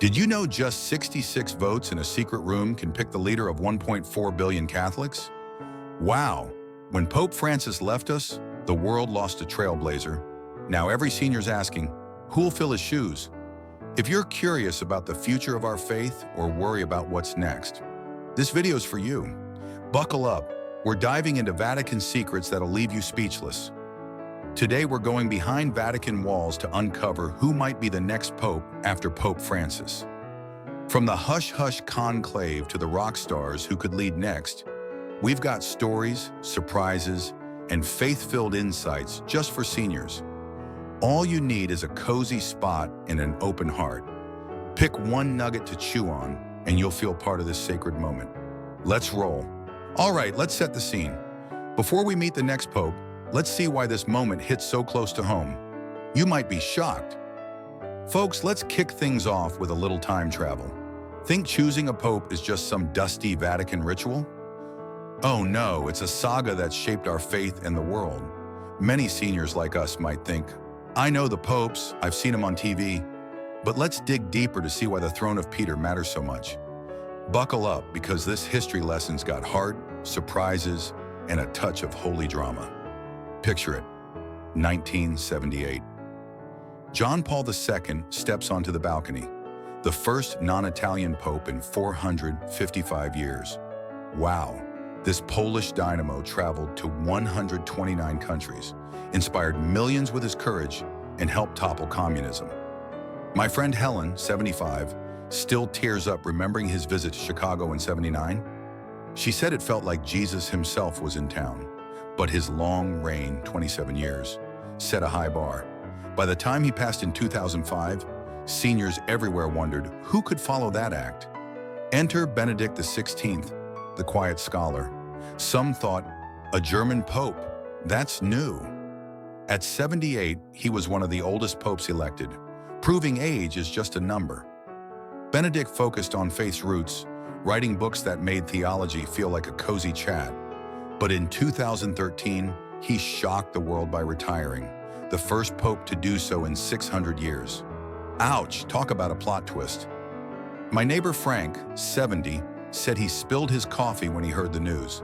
Did you know just 66 votes in a secret room can pick the leader of 1.4 billion Catholics? Wow! When Pope Francis left us, the world lost a trailblazer. Now every senior's asking, who'll fill his shoes? If you're curious about the future of our faith or worry about what's next, this video's for you. Buckle up. We're diving into Vatican secrets that'll leave you speechless. Today we're going behind Vatican walls to uncover who might be the next pope after Pope Francis. From the hush-hush conclave to the rock stars who could lead next, we've got stories, surprises, and faith-filled insights just for seniors. All you need is a cozy spot and an open heart. Pick one nugget to chew on, and you'll feel part of this sacred moment. Let's roll. All right, let's set the scene. Before we meet the next pope, let's see why this moment hits so close to home. You might be shocked. Folks, let's kick things off with a little time travel. Think choosing a pope is just some dusty Vatican ritual? Oh no, it's a saga that's shaped our faith and the world. Many seniors like us might think, I know the popes, I've seen them on TV, but let's dig deeper to see why the throne of Peter matters so much. Buckle up, because this history lesson's got heart, surprises, and a touch of holy drama. Picture it, 1978. John Paul II steps onto the balcony, the first non-Italian pope in 455 years. Wow, this Polish dynamo traveled to 129 countries, inspired millions with his courage, and helped topple communism. My friend Helen, 75, still tears up remembering his visit to Chicago in '79. She said it felt like Jesus himself was in town. But his long reign, 27 years, set a high bar. By the time he passed in 2005, seniors everywhere wondered who could follow that act. Enter Benedict XVI, the quiet scholar. Some thought, a German pope, that's new. At 78, he was one of the oldest popes elected, proving age is just a number. Benedict focused on faith's roots, writing books that made theology feel like a cozy chat. But in 2013, he shocked the world by retiring, the first pope to do so in 600 years. Ouch, talk about a plot twist. My neighbor Frank, 70, said he spilled his coffee when he heard the news.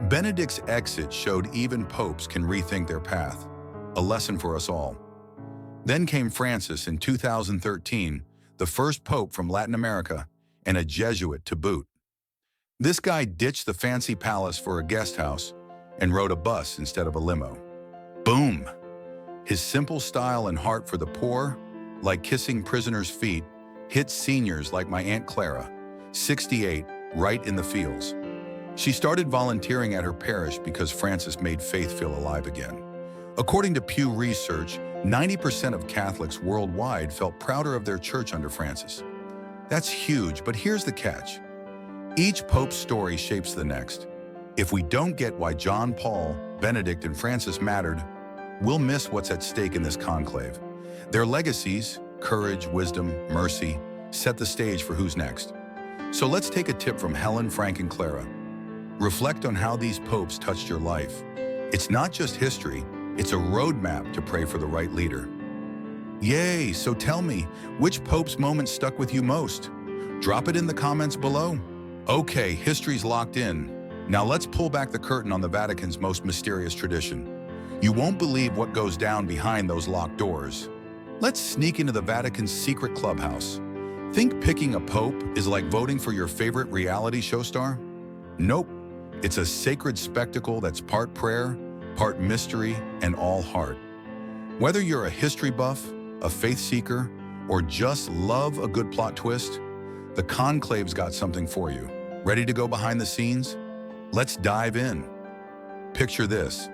Benedict's exit showed even popes can rethink their path, a lesson for us all. Then came Francis in 2013, the first pope from Latin America, and a Jesuit to boot. This guy ditched the fancy palace for a guest house and rode a bus instead of a limo. Boom! His simple style and heart for the poor, like kissing prisoners' feet, hit seniors like my Aunt Clara, 68, right in the feels. She started volunteering at her parish because Francis made faith feel alive again. According to Pew Research, 90% of Catholics worldwide felt prouder of their church under Francis. That's huge, but here's the catch. Each pope's story shapes the next. If we don't get why John Paul, Benedict, and Francis mattered, we'll miss what's at stake in this conclave. Their legacies, courage, wisdom, mercy, set the stage for who's next. So let's take a tip from Helen, Frank, and Clara. Reflect on how these popes touched your life. It's not just history, it's a roadmap to pray for the right leader. Yay, so tell me, which pope's moment stuck with you most? Drop it in the comments below. Okay, history's locked in. Now let's pull back the curtain on the Vatican's most mysterious tradition. You won't believe what goes down behind those locked doors. Let's sneak into the Vatican's secret clubhouse. Think picking a pope is like voting for your favorite reality show star? Nope. It's a sacred spectacle that's part prayer, part mystery, and all heart. Whether you're a history buff, a faith seeker, or just love a good plot twist, the conclave's got something for you. Ready to go behind the scenes? Let's dive in. Picture this,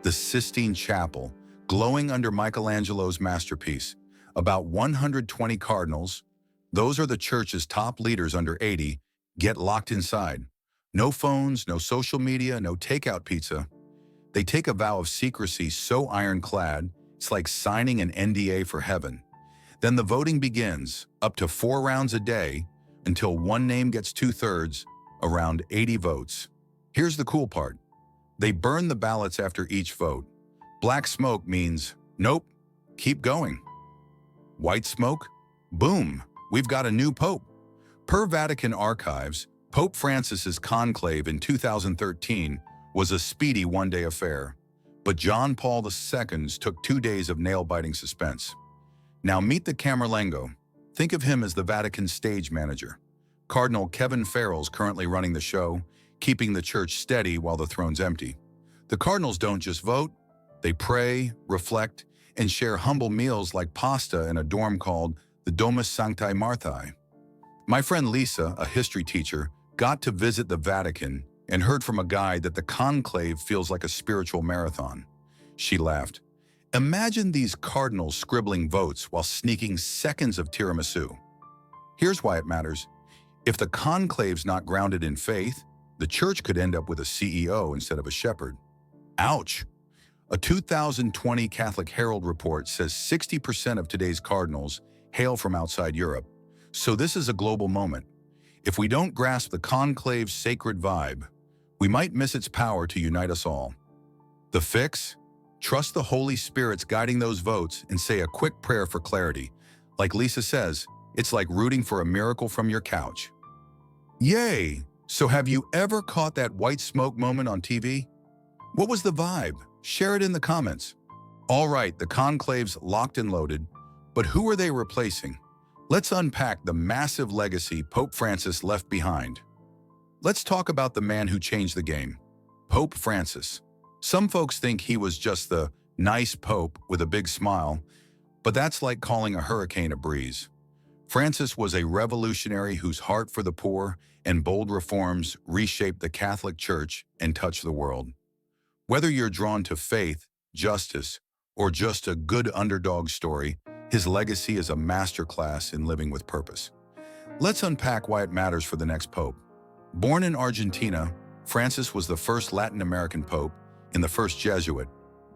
the Sistine Chapel, glowing under Michelangelo's masterpiece. About 120 cardinals, those are the church's top leaders under 80, get locked inside. No phones, no social media, no takeout pizza. They take a vow of secrecy so ironclad, it's like signing an NDA for heaven. Then the voting begins, up to 4 rounds a day, until one name gets 2/3, around 80 votes. Here's the cool part. They burn the ballots after each vote. Black smoke means, nope, keep going. White smoke? Boom, we've got a new pope. Per Vatican archives, Pope Francis's conclave in 2013 was a speedy one-day affair, but John Paul II's took 2 days of nail-biting suspense. Now meet the Camerlengo. Think of him as the Vatican stage manager. Cardinal Kevin Farrell's currently running the show, keeping the church steady while the throne's empty. The cardinals don't just vote, they pray, reflect, and share humble meals like pasta in a dorm called the Domus Sanctae Marthae. My friend Lisa, a history teacher, got to visit the Vatican and heard from a guide that the conclave feels like a spiritual marathon. She laughed. Imagine these cardinals scribbling votes while sneaking seconds of tiramisu. Here's why it matters. If the conclave's not grounded in faith, the church could end up with a CEO instead of a shepherd. Ouch! A 2020 Catholic Herald report says 60% of today's cardinals hail from outside Europe. So this is a global moment. If we don't grasp the conclave's sacred vibe, we might miss its power to unite us all. The fix? Trust the Holy Spirit's guiding those votes and say a quick prayer for clarity. Like Lisa says, it's like rooting for a miracle from your couch. Yay! So have you ever caught that white smoke moment on TV? What was the vibe? Share it in the comments. All right, the conclave's locked and loaded, but who are they replacing? Let's unpack the massive legacy Pope Francis left behind. Let's talk about the man who changed the game, Pope Francis. Some folks think he was just the nice pope with a big smile, but that's like calling a hurricane a breeze. Francis was a revolutionary whose heart for the poor and bold reforms reshaped the Catholic Church and touched the world. Whether you're drawn to faith, justice, or just a good underdog story, his legacy is a masterclass in living with purpose. Let's unpack why it matters for the next pope. Born in Argentina, Francis was the first Latin American pope and the first Jesuit,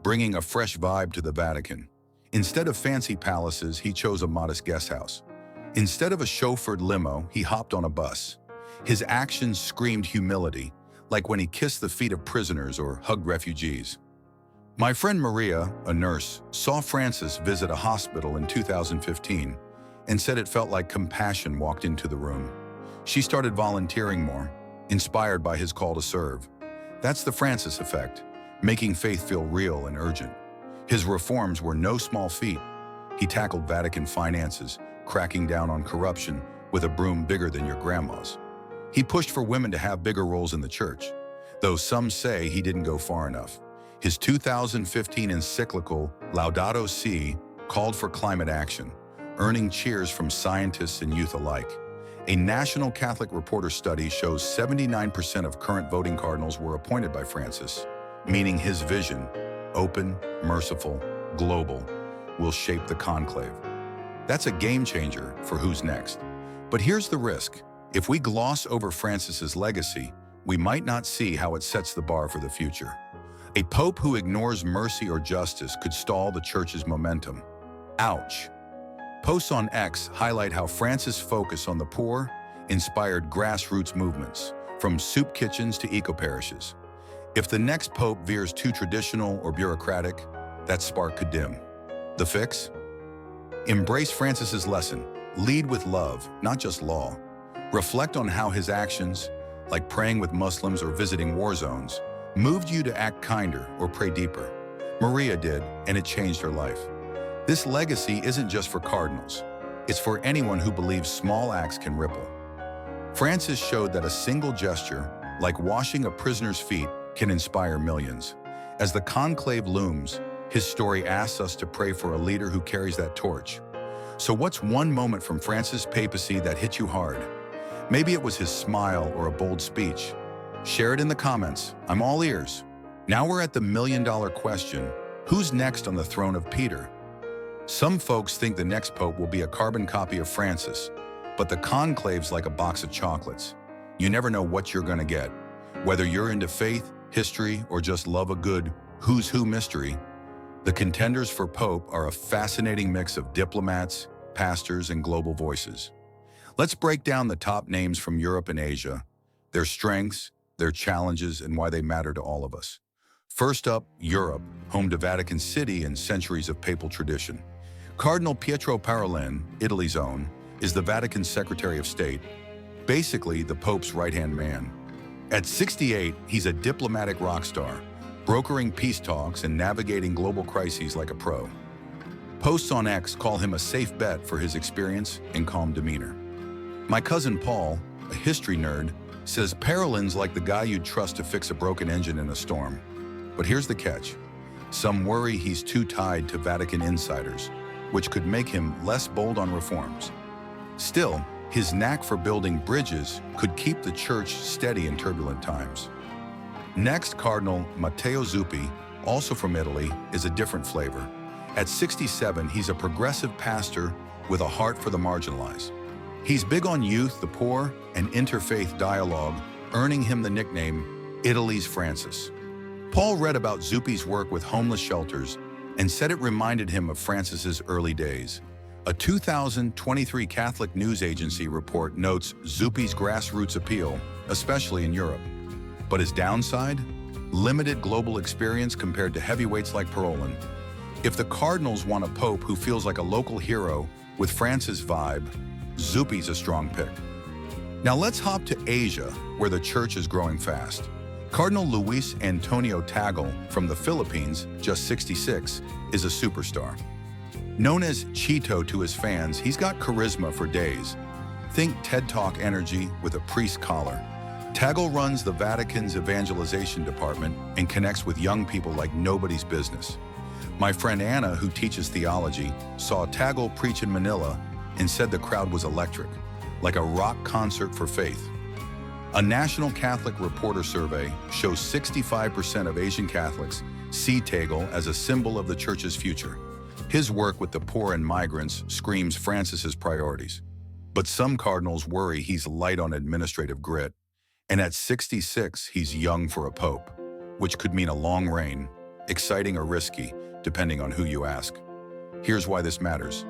bringing a fresh vibe to the Vatican. Instead of fancy palaces, he chose a modest guest house. Instead of a chauffeured limo, he hopped on a bus. His actions screamed humility, like when he kissed the feet of prisoners or hugged refugees. My friend Maria, a nurse, saw Francis visit a hospital in 2015 and said it felt like compassion walked into the room. She started volunteering more, inspired by his call to serve. That's the Francis effect, making faith feel real and urgent. His reforms were no small feat. He tackled Vatican finances, cracking down on corruption with a broom bigger than your grandma's. He pushed for women to have bigger roles in the church, though some say he didn't go far enough. His 2015 encyclical, Laudato Si', called for climate action, earning cheers from scientists and youth alike. A National Catholic Reporter study shows 79% of current voting cardinals were appointed by Francis, meaning his vision, open, merciful, global, will shape the conclave. That's a game changer for who's next. But here's the risk. If we gloss over Francis's legacy, we might not see how it sets the bar for the future. A pope who ignores mercy or justice could stall the church's momentum. Ouch. Posts on X highlight how Francis' focus on the poor inspired grassroots movements, from soup kitchens to eco-parishes. If the next pope veers too traditional or bureaucratic, that spark could dim. The fix? Embrace Francis's lesson. Lead with love, not just law. Reflect on how his actions, like praying with Muslims or visiting war zones, moved you to act kinder or pray deeper. Maria did, and it changed her life. This legacy isn't just for cardinals. It's for anyone who believes small acts can ripple. Francis showed that a single gesture, like washing a prisoner's feet, can inspire millions. As the conclave looms, his story asks us to pray for a leader who carries that torch. So what's one moment from Francis' papacy that hit you hard? Maybe it was his smile or a bold speech. Share it in the comments. I'm all ears. Now we're at the million-dollar question. Who's next on the throne of Peter? Some folks think the next pope will be a carbon copy of Francis, but the conclave's like a box of chocolates. You never know what you're gonna get. Whether you're into faith, history, or just love a good who's who mystery, the contenders for pope are a fascinating mix of diplomats, pastors, and global voices. Let's break down the top names from Europe and Asia, their strengths, their challenges, and why they matter to all of us. First up, Europe, home to Vatican City and centuries of papal tradition. Cardinal Pietro Parolin, Italy's own, is the Vatican's Secretary of State, basically the Pope's right-hand man. At 68, he's a diplomatic rock star, brokering peace talks and navigating global crises like a pro. Posts on X call him a safe bet for his experience and calm demeanor. My cousin Paul, a history nerd, says Parolin's like the guy you'd trust to fix a broken engine in a storm. But here's the catch. Some worry he's too tied to Vatican insiders, which could make him less bold on reforms. Still, his knack for building bridges could keep the church steady in turbulent times. Next, Cardinal Matteo Zuppi, also from Italy, is a different flavor. At 67, he's a progressive pastor with a heart for the marginalized. He's big on youth, the poor, and interfaith dialogue, earning him the nickname Italy's Francis. Paul read about Zuppi's work with homeless shelters and said it reminded him of Francis's early days. A 2023 Catholic news agency report notes Zuppi's grassroots appeal, especially in Europe. But his downside? Limited global experience compared to heavyweights like Parolin. If the Cardinals want a pope who feels like a local hero with Francis' vibe, Zuppi's a strong pick. Now let's hop to Asia, where the church is growing fast. Cardinal Luis Antonio Tagle from the Philippines, just 66, is a superstar. Known as Chito to his fans, he's got charisma for days. Think TED Talk energy with a priest collar. Tagle runs the Vatican's evangelization department and connects with young people like nobody's business. My friend Anna, who teaches theology, saw Tagle preach in Manila and said the crowd was electric, like a rock concert for faith. A National Catholic Reporter survey shows 65% of Asian Catholics see Tagle as a symbol of the church's future. His work with the poor and migrants screams Francis's priorities. But some cardinals worry he's light on administrative grit, and at 66, he's young for a pope, which could mean a long reign, exciting or risky, depending on who you ask. Here's why this matters.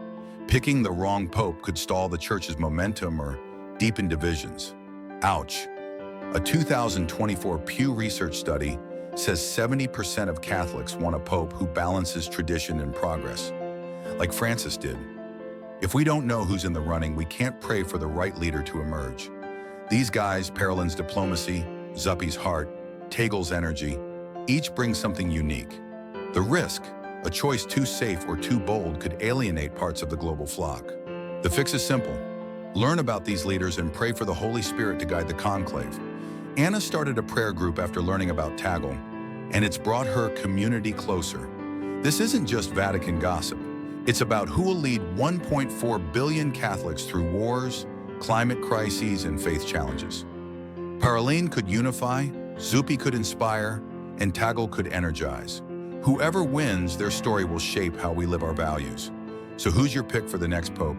Picking the wrong pope could stall the church's momentum or deepen divisions. Ouch. A 2024 Pew Research study says 70% of Catholics want a pope who balances tradition and progress, like Francis did. If we don't know who's in the running, we can't pray for the right leader to emerge. These guys, Parolin's diplomacy, Zuppi's heart, Tagle's energy, each bring something unique. The risk, a choice too safe or too bold, could alienate parts of the global flock. The fix is simple. Learn about these leaders and pray for the Holy Spirit to guide the conclave. Anna started a prayer group after learning about Tagle, and it's brought her community closer. This isn't just Vatican gossip. It's about who will lead 1.4 billion Catholics through wars, climate crises, and faith challenges. Parolin could unify, Zuppi could inspire, and Tagle could energize. Whoever wins, their story will shape how we live our values. So who's your pick for the next pope?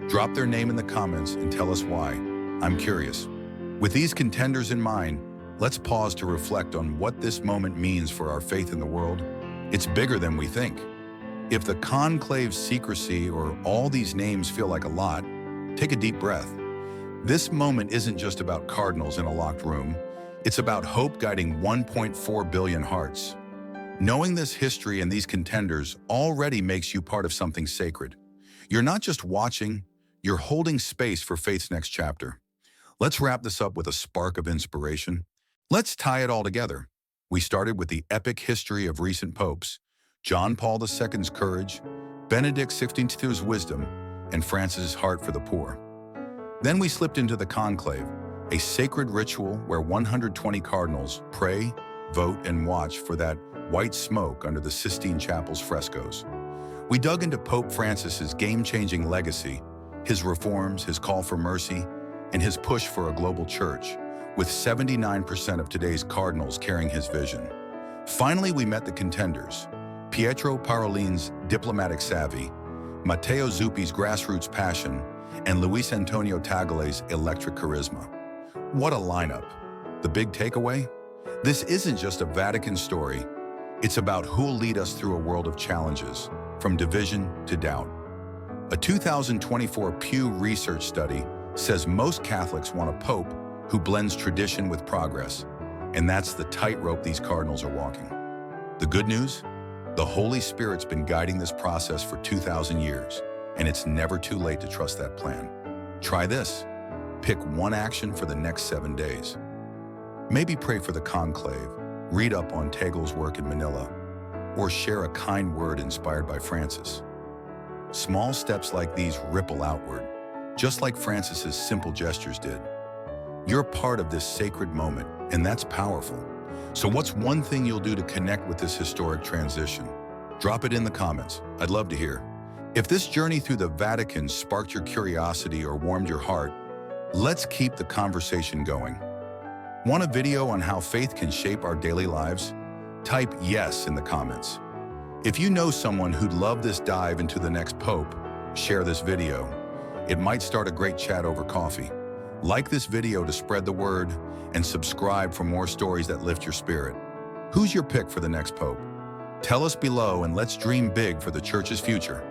Drop their name in the comments and tell us why. I'm curious. With these contenders in mind, let's pause to reflect on what this moment means for our faith in the world. It's bigger than we think. If the conclave's secrecy or all these names feel like a lot, take a deep breath. This moment isn't just about cardinals in a locked room. It's about hope guiding 1.4 billion hearts. Knowing this history and these contenders already makes you part of something sacred. You're not just watching, you're holding space for faith's next chapter. Let's wrap this up with a spark of inspiration. Let's tie it all together. We started with the epic history of recent popes, John Paul II's courage, Benedict XVI's wisdom, and Francis' heart for the poor. Then we slipped into the conclave, a sacred ritual where 120 cardinals pray, vote, and watch for that white smoke under the Sistine Chapel's frescoes. We dug into Pope Francis's game-changing legacy, his reforms, his call for mercy, and his push for a global church, with 79% of today's cardinals carrying his vision. Finally, we met the contenders, Pietro Parolin's diplomatic savvy, Matteo Zuppi's grassroots passion, and Luis Antonio Tagle's electric charisma. What a lineup. The big takeaway? This isn't just a Vatican story. It's about who'll lead us through a world of challenges, from division to doubt. A 2024 Pew Research study says most Catholics want a pope who blends tradition with progress, and that's the tightrope these cardinals are walking. The good news? The Holy Spirit's been guiding this process for 2,000 years, and it's never too late to trust that plan. Try this. Pick one action for the next 7 days. Maybe pray for the conclave, read up on Tagle's work in Manila, or share a kind word inspired by Francis. Small steps like these ripple outward, just like Francis's simple gestures did. You're part of this sacred moment, and that's powerful. So what's one thing you'll do to connect with this historic transition? Drop it in the comments. I'd love to hear. If this journey through the Vatican sparked your curiosity or warmed your heart, let's keep the conversation going. Want a video on how faith can shape our daily lives? Type yes in the comments. If you know someone who'd love this dive into the next pope, share this video. It might start a great chat over coffee. Like this video to spread the word, and subscribe for more stories that lift your spirit. Who's your pick for the next pope? Tell us below, and let's dream big for the Church's future.